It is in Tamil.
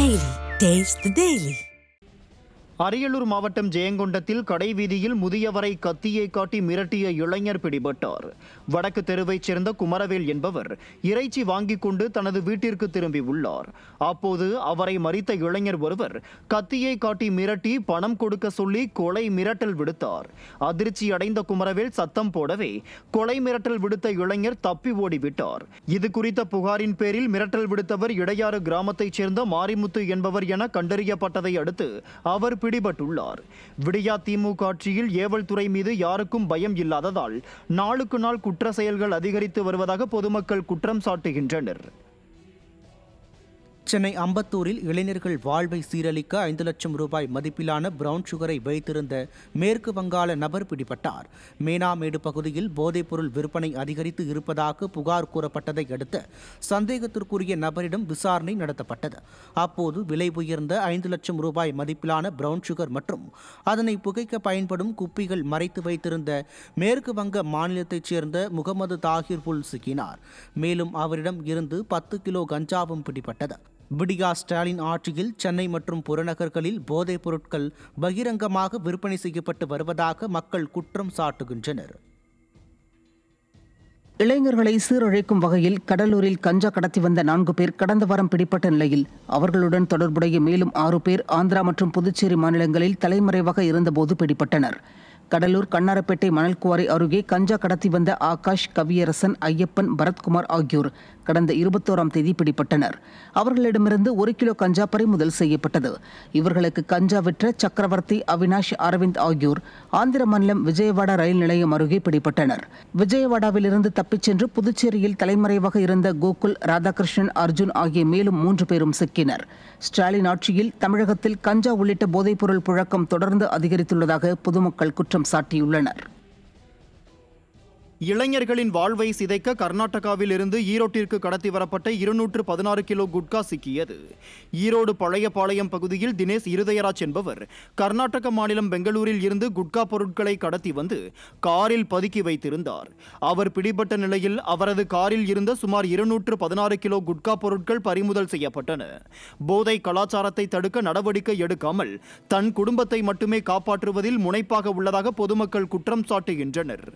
Daily. Taste the Daily. Ariyalur மாவட்டம் ஜெயங்கொண்டத்தில் கடைவீதியில் முதியவரை கத்தியை காட்டி மிரட்டிய இளைஞர் பிடிபட்டார். வடக்கு தெருவைச் சேர்ந்த குமரவேல் என்பவர் இறைச்சி வாங்கிக் கொண்டு தனது வீட்டிற்கு திரும்பி உள்ளார். அப்போது அவரை மறித்த இளைஞர் ஒருவர் கத்தியை காட்டி மிரட்டி பணம் கொடுக்க சொல்லி கொலை மிரட்டல் விடுத்தார். அதிர்ச்சி அடைந்த குமரவேல் சத்தம் போடவே கொலை மிரட்டல் விடுத்த இளைஞர் தப்பி ஓடிவிட்டார். இது குறித்த புகாரின் பேரில் மிரட்டல் விடுத்தவர் இடையாறு கிராமத்தைச் சேர்ந்த மாரிமுத்து என்பவர் என கண்டறியப்பட்டதை அடுத்து அவர் பிடிபட்டுள்ளார். விடியா திமுக ஆட்சியில் ஏவல் துறை மீது யாருக்கும் பயம் இல்லாததால் நாளுக்கு நாள் குற்ற செயல்கள் அதிகரித்து வருவதாக பொதுமக்கள் குற்றம் சாட்டுகின்றனர். சென்னை அம்பத்தூரில் இளைஞர்கள் வாழ்வை சீரழிக்க 5 லட்சம் ரூபாய் மதிப்பிலான பிரவுன் சுகரை வைத்திருந்த மேற்கு வங்காள நபர் பிடிபட்டார். மேனாமேடு பகுதியில் போதைப்பொருள் விற்பனை அதிகரித்து இருப்பதாக புகார் கூறப்பட்டதை அடுத்து சந்தேகத்திற்குரிய நபரிடம் விசாரணை நடத்தப்பட்டது. அப்போது விலை உயர்ந்த 5 லட்சம் ரூபாய் மதிப்பிலான பிரவுன் சுகர் மற்றும் அதனை புகைக்க பயன்படும் குப்பிகள் மறைத்து வைத்திருந்த மேற்கு வங்க மாநிலத்தைச் சேர்ந்த முகமது தாகிர் புல் சிக்கினார். மேலும் அவரிடம் இருந்து 10 கிலோ கஞ்சாவும் பிடிபட்டது. விடியா ஸ்டாலின் ஆட்சியில் சென்னை மற்றும் புறநகர்களில் போதைப் பொருட்கள் பகிரங்கமாக விற்பனை செய்யப்பட்டு வருவதாக மக்கள் குற்றம் சாட்டுகின்றனர். இளைஞர்களை சீரழிக்கும் வகையில் கடலூரில் கஞ்சா கடத்தி வந்த 4 பேர் கடந்த வாரம் பிடிப்பட்ட நிலையில் அவர்களுடன் தொடர்புடைய மேலும் 6 பேர் ஆந்திரா மற்றும் புதுச்சேரி மாநிலங்களில் தலைமறைவாக இருந்தபோது பிடிபட்டனர். கடலூர் கண்ணாரப்பேட்டை மணல் குவாரி அருகே கஞ்சா கடத்தி வந்த ஆகாஷ், கவியரசன், ஐயப்பன், பரத்குமார் ஆகியோர் கடந்த 21ஆம் தேதி பிடிபட்டனர். அவர்களிடமிருந்து 1 கிலோ கஞ்சா பறிமுதல் செய்யப்பட்டது. இவர்களுக்கு கஞ்சா விற்ற சக்கரவர்த்தி, அவினாஷ், அரவிந்த் ஆகியோர் ஆந்திர மாநிலம் விஜயவாடா ரயில் நிலையம் அருகே பிடிபட்டனர். விஜயவாடாவிலிருந்து தப்பிச் சென்று புதுச்சேரியில் தலைமறைவாக இருந்த கோகுல், ராதாகிருஷ்ணன், அர்ஜுன் ஆகிய மேலும் 3 பேரும் சிக்கினர். ஸ்டாலின் ஆட்சியில் தமிழகத்தில் கஞ்சா உள்ளிட்ட போதைப்பொருள் புழக்கம் தொடர்ந்து அதிகரித்துள்ளதாக பொதுமக்கள் குற்றம் சாட்டியுள்ளனர். இளைஞர்களின் வாழ்வை சிதைக்க கர்நாடகாவில் இருந்து ஈரோட்டிற்கு கடத்தி வரப்பட்ட 216 கிலோ குட்கா சிக்கியது. ஈரோடு பழையபாளையம் பகுதியில் தினேஷ் இருதயராஜ் என்பவர் கர்நாடக மாநிலம் பெங்களூரில் இருந்து குட்கா பொருட்களை கடத்தி வந்து காரில் பதுக்கி வைத்திருந்தார். அவர் பிடிபட்ட நிலையில் அவரது காரில் இருந்த சுமார் 216 கிலோ குட்கா பொருட்கள் பறிமுதல் செய்யப்பட்டன. போதை கலாச்சாரத்தை தடுக்க நடவடிக்கை எடுக்காமல் தன் குடும்பத்தை மட்டுமே காப்பாற்றுவதில் முனைப்பாக உள்ளதாக பொதுமக்கள் குற்றம் சாட்டுகின்றனர்.